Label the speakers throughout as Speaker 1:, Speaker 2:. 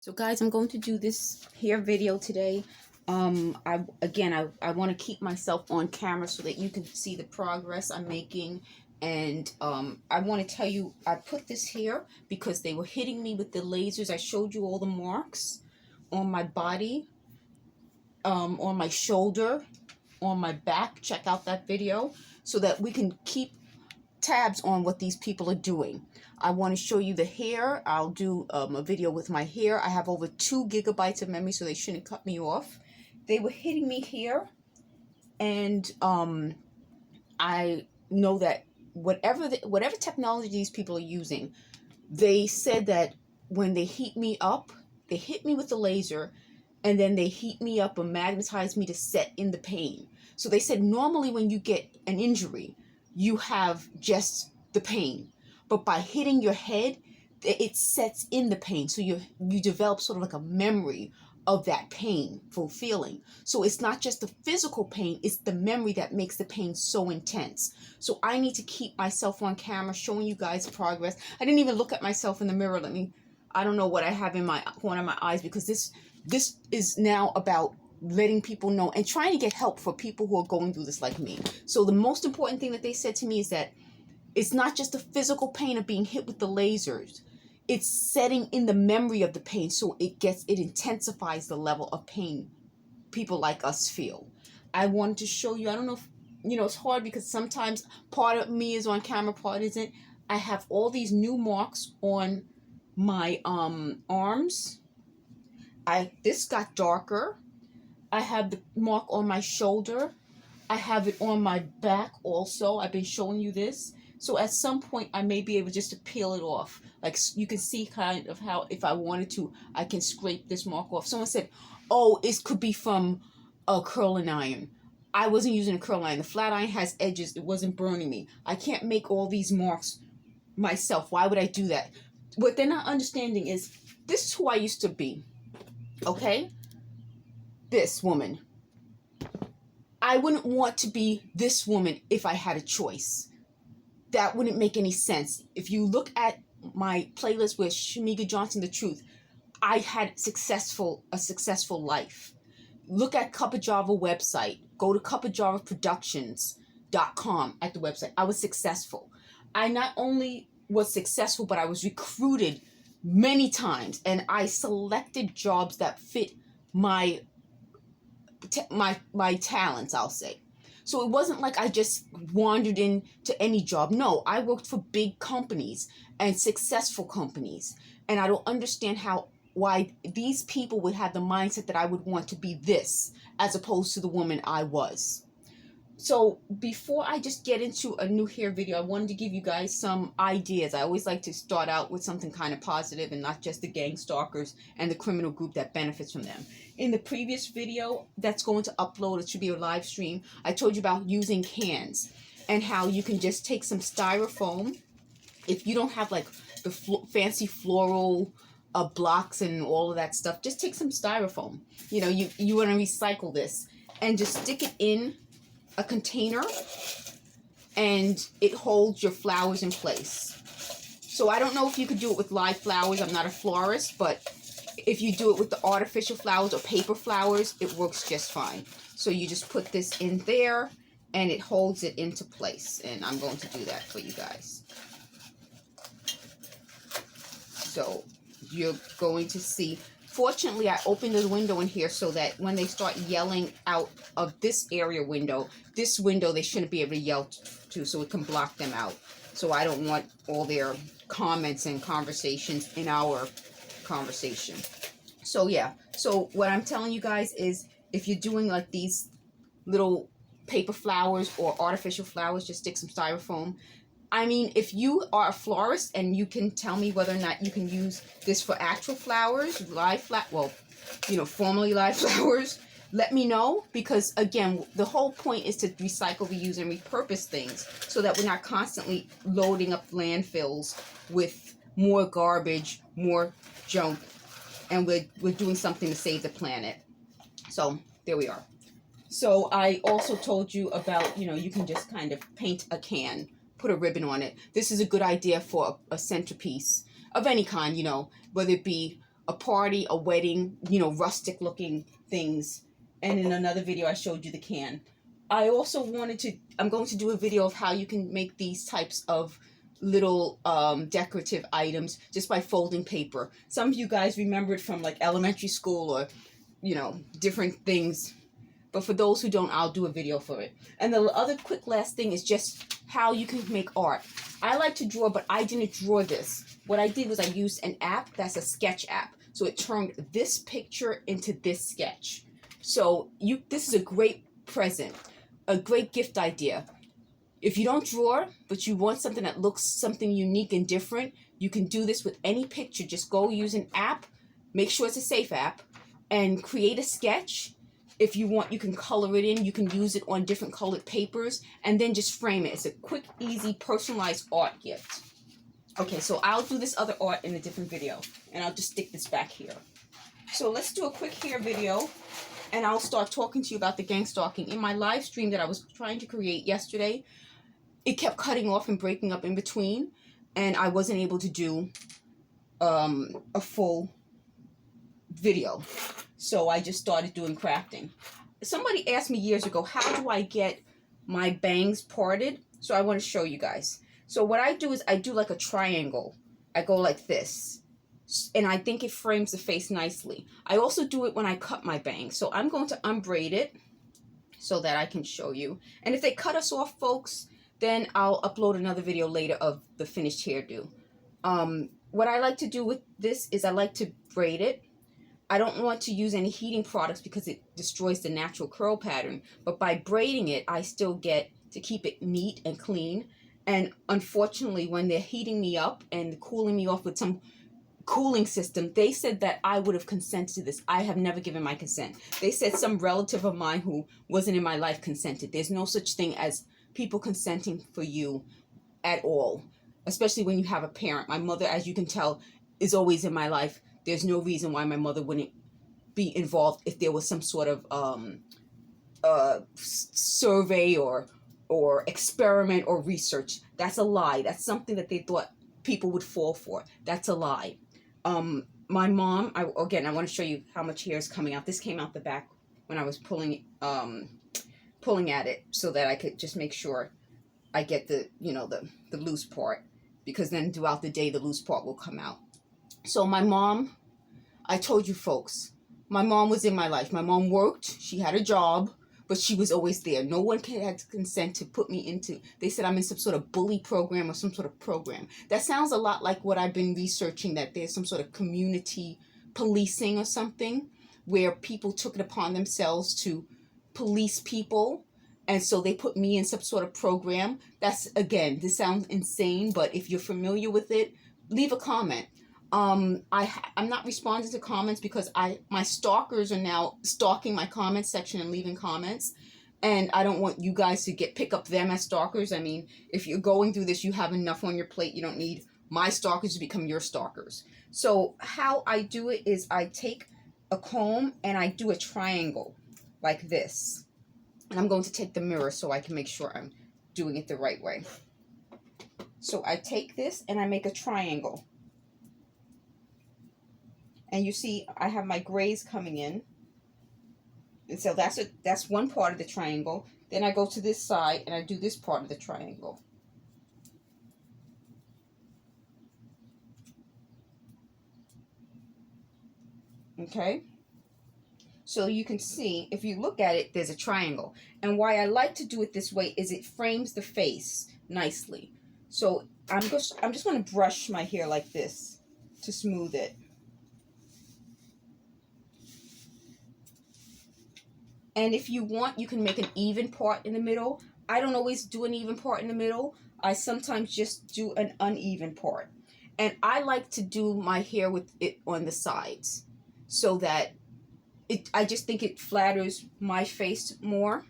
Speaker 1: So guys, I'm going to do this hair video today. I want to keep myself on camera so that you can see the progress I'm making. And I want to tell you, I put this here because they were hitting me with the lasers. I showed you all the marks on my body, on my shoulder, on my back. Check out that video so that we can keep tabs on what these people are doing. I want to show you the hair. I'll do a video with my hair. I have over 2 gigabytes of memory, so they shouldn't cut me off. They were hitting me here, and I know that whatever technology these people are using, they said that when they heat me up, they hit me with the laser, and then they heat me up or magnetize me to set in the pain. So they said normally when you get an injury, you have just the pain, but by hitting your head, it sets in the pain. So you develop sort of like a memory of that painful feeling. So it's not just the physical pain, it's the memory that makes the pain so intense. So I need to keep myself on camera showing you guys progress. I didn't even look at myself in the mirror. I don't know what I have in my corner of my eyes, because this is now about letting people know and trying to get help for people who are going through this like me. So the most important thing that they said to me is that it's not just the physical pain of being hit with the lasers. It's setting in the memory of the pain, so it intensifies the level of pain people like us feel. I wanted to show you, I don't know if, it's hard because sometimes part of me is on camera, part isn't. I have all these new marks on my arms. This got darker. I have the mark on my shoulder. I have it on my back also. I've been showing you this. So at some point, I may be able just to peel it off. Like you can see kind of how, if I wanted to, I can scrape this mark off. Someone said, oh, it could be from a curling iron. I wasn't using a curling iron. The flat iron has edges. It wasn't burning me. I can't make all these marks myself. Why would I do that? What they're not understanding is, this is who I used to be. Okay? This woman. I wouldn't want to be this woman if I had a choice. That wouldn't make any sense. If you look at my playlist with Shamega Johnson, The Truth, I had a successful life. Look at Cup of Java website. Go to cupofjavaproductions.com at the website. I was successful. I not only was successful, but I was recruited many times, and I selected jobs that fit my talents, I'll say. So it wasn't like I just wandered into any job. No, I worked for big companies and successful companies. And I don't understand why these people would have the mindset that I would want to be this as opposed to the woman I was. So before I just get into a new hair video, I wanted to give you guys some ideas. I always like to start out with something kind of positive and not just the gang stalkers and the criminal group that benefits from them. In the previous video that's going to upload, it should be a live stream, I told you about using cans and how you can just take some styrofoam. If you don't have like the fancy floral blocks and all of that stuff, just take some styrofoam. You want to recycle this and just stick it in a container, and it holds your flowers in place. So I don't know if you could do it with live flowers. I'm not a florist, but if you do it with the artificial flowers or paper flowers, it works just fine. So you just put this in there and it holds it into place, and I'm going to do that for you guys. So you're going to see, fortunately, I opened the window in here so that when they start yelling out of this area window, this window they shouldn't be able to yell to, so it can block them out. So I don't want all their comments and conversations in our conversation. So yeah, so what I'm telling you guys is, if you're doing like these little paper flowers or artificial flowers, just stick some styrofoam. I mean, if you are a florist and you can tell me whether or not you can use this for actual flowers, formerly live flowers, let me know. Because again, the whole point is to recycle, reuse, and repurpose things so that we're not constantly loading up landfills with more garbage, more junk, and we're doing something to save the planet. So there we are. So I also told you about, you can just kind of paint a can, put a ribbon on it. This is a good idea for a centerpiece of any kind, whether it be a party, a wedding, you know, rustic looking things. And in another video, I showed you the can. I also I'm going to do a video of how you can make these types of little decorative items just by folding paper. Some of you guys remember it from like elementary school or, you know, different things. But for those who don't, I'll do a video for it. And the other quick last thing is just how you can make art. I like to draw, but I didn't draw this. What I did was I used an app that's a sketch app. So it turned this picture into this sketch. So this is a great present, a great gift idea. If you don't draw, but you want something that looks something unique and different, you can do this with any picture. Just go use an app, make sure it's a safe app, and create a sketch. If you want, you can color it in. You can use it on different colored papers and then just frame it. It's a quick, easy, personalized art gift. Okay, so I'll do this other art in a different video, and I'll just stick this back here. So let's do a quick hair video, and I'll start talking to you about the gang stalking. In my live stream that I was trying to create yesterday, it kept cutting off and breaking up in between, and I wasn't able to do a full video. So I just started doing crafting. Somebody asked me years ago, how do I get my bangs parted? So I want to show you guys. So what I do is I do like a triangle. I go like this. And I think it frames the face nicely. I also do it when I cut my bangs. So I'm going to unbraid it so that I can show you. And if they cut us off, folks, then I'll upload another video later of the finished hairdo. What I like to do with this is I like to braid it. I don't want to use any heating products because it destroys the natural curl pattern. But by braiding it, I still get to keep it neat and clean. And unfortunately, when they're heating me up and cooling me off with some cooling system, they said that I would have consented to this. I have never given my consent. They said some relative of mine who wasn't in my life consented. There's no such thing as people consenting for you at all, especially when you have a parent. My mother, as you can tell, is always in my life. There's no reason why my mother wouldn't be involved if there was some sort of survey or experiment or research. That's a lie. That's something that they thought people would fall for. That's a lie. My mom, I want to show you how much hair is coming out. This came out the back when I was pulling at it so that I could just make sure I get the loose part, because then throughout the day the loose part will come out. So my mom, I told you folks, my mom was in my life. My mom worked, she had a job, but she was always there. No one had consent to put me into, they said I'm in some sort of bully program or some sort of program. That sounds a lot like what I've been researching, that there's some sort of community policing or something where people took it upon themselves to police people. And so they put me in some sort of program. That's, again, this sounds insane, but if you're familiar with it, leave a comment. I'm not responding to comments because my stalkers are now stalking my comment section and leaving comments, and I don't want you guys to pick up them as stalkers. I mean, if you're going through this, you have enough on your plate. You don't need my stalkers to become your stalkers. So how I do it is I take a comb and I do a triangle like this. And I'm going to take the mirror so I can make sure I'm doing it the right way. So I take this and I make a triangle. And you see, I have my grays coming in. And so that's one part of the triangle. Then I go to this side and I do this part of the triangle. Okay? So you can see, if you look at it, there's a triangle. And why I like to do it this way is it frames the face nicely. So I'm just going to brush my hair like this to smooth it. And if you want, you can make an even part in the middle. I don't always do an even part in the middle. I sometimes just do an uneven part. And I like to do my hair with it on the sides so that I just think it flatters my face more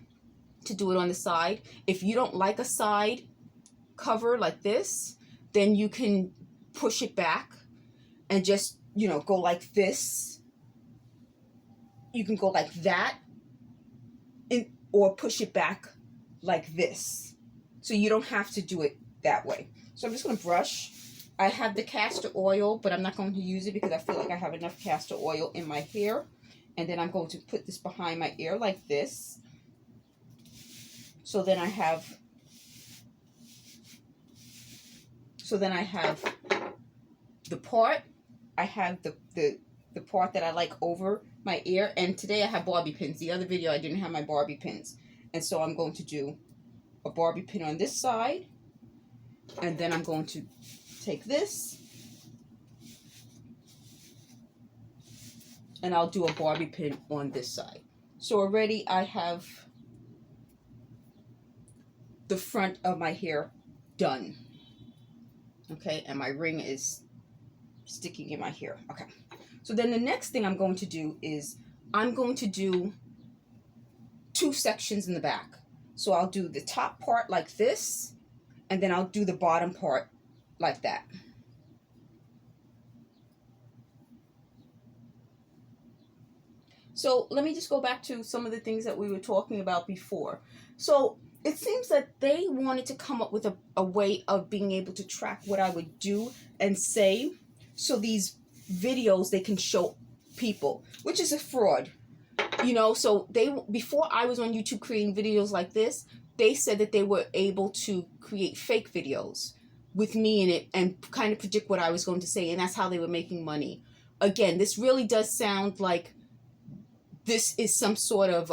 Speaker 1: to do it on the side. If you don't like a side cover like this, then you can push it back and just, go like this. You can go like that, or push it back like this. So you don't have to do it that way. So I'm just going to brush I have the castor oil, but I'm not going to use it because I feel like I have enough castor oil in my hair. And then I'm going to put this behind my ear like this. So then I have the part. I have the part that I like over my ear. And today I have Barbie pins. The other video I didn't have my Barbie pins. And so I'm going to do a Barbie pin on this side. And then I'm going to take this. And I'll do a Barbie pin on this side. So already I have the front of my hair done. Okay, and my ring is sticking in my hair. Okay, so then the next thing I'm going to do is I'm going to do 2 sections in the back. So I'll do the top part like this, and then I'll do the bottom part like that. So let me just go back to some of the things that we were talking about before. So it seems that they wanted to come up with a way of being able to track what I would do and say. So these videos they can show people, which is a fraud. You know, so before I was on YouTube creating videos like this, they said that they were able to create fake videos with me in it and kind of predict what I was going to say. And that's how they were making money. Again, this really does sound like this is some sort of,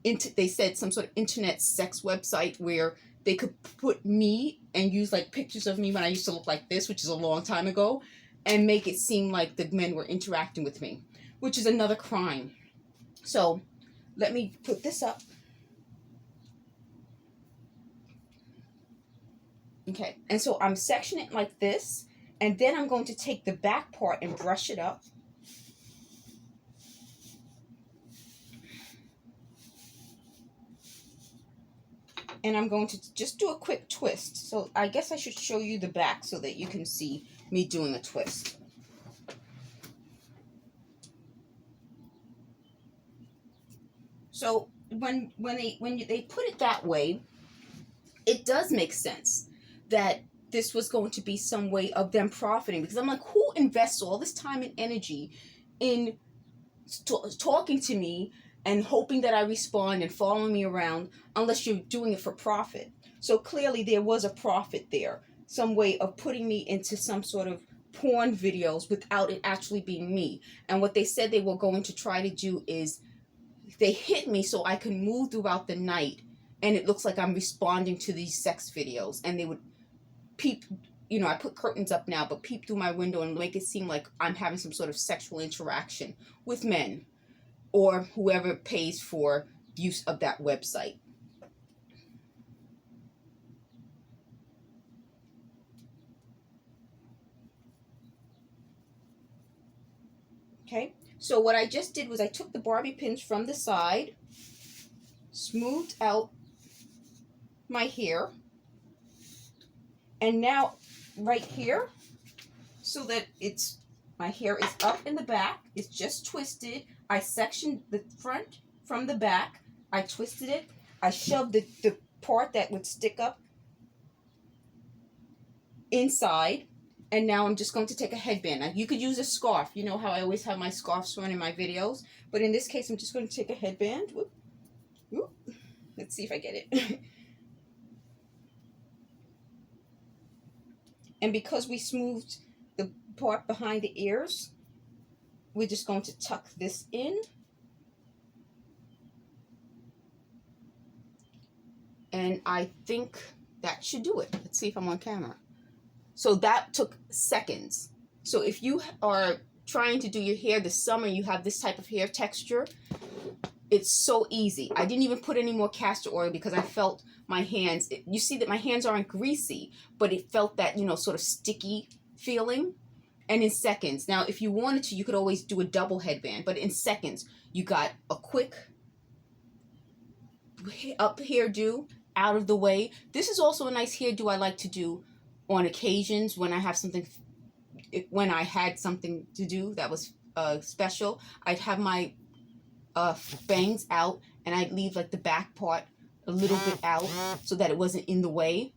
Speaker 1: they said some sort of internet sex website where they could put me and use like pictures of me when I used to look like this, which is a long time ago, and make it seem like the men were interacting with me, which is another crime. So let me put this up. Okay, and so I'm sectioning it like this, and then I'm going to take the back part and brush it up. And I'm going to just do a quick twist. So I guess I should show you the back so that you can see me doing a twist. So when they put it that way, it does make sense that this was going to be some way of them profiting. Because I'm like, who invests all this time and energy in talking to me and hoping that I respond and following me around unless you're doing it for profit? So clearly there was a profit there, some way of putting me into some sort of porn videos without it actually being me. And what they said they were going to try to do is they hit me so I can move throughout the night and it looks like I'm responding to these sex videos, and they would peep, you know, I put curtains up now, but peep through my window and make it seem like I'm having some sort of sexual interaction with men or whoever pays for use of that website. Okay, so what I just did was I took the Barbie pins from the side, smoothed out my hair, and now right here, so that my hair is up in the back, it's just twisted. I sectioned the front from the back, I twisted it, I shoved the part that would stick up inside, and now I'm just going to take a headband. Now, you could use a scarf. You know how I always have my scarves on in my videos, but in this case I'm just going to take a headband. Whoop. Whoop. Let's see if I get it. And because we smoothed the part behind the ears, we're just going to tuck this in. And I think that should do it. Let's see if I'm on camera. So that took seconds. So if you are trying to do your hair this summer, you have this type of hair texture, it's so easy. I didn't even put any more castor oil because I felt my hands, you see that my hands aren't greasy, but it felt that, you know, sort of sticky feeling. And in seconds, now if you wanted to, you could always do a double headband, but in seconds, you got a quick up hairdo out of the way. This is also a nice hairdo I like to do on occasions when I have something, when I had something to do that was special. I'd have my bangs out and I'd leave like the back part a little bit out so that it wasn't in the way.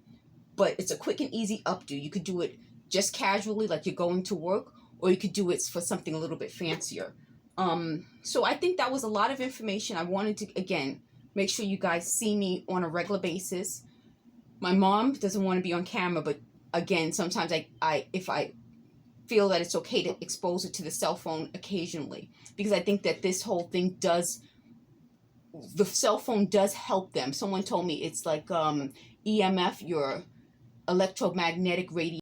Speaker 1: But it's a quick and easy updo. You could do it just casually, like you're going to work, or you could do it for something a little bit fancier. So I think that was a lot of information. I wanted to, again, make sure you guys see me on a regular basis. My mom doesn't want to be on camera, but again, sometimes if I feel that it's okay to expose it to the cell phone occasionally, because I think that this whole thing the cell phone does help them. Someone told me it's like EMF, your electromagnetic radiation.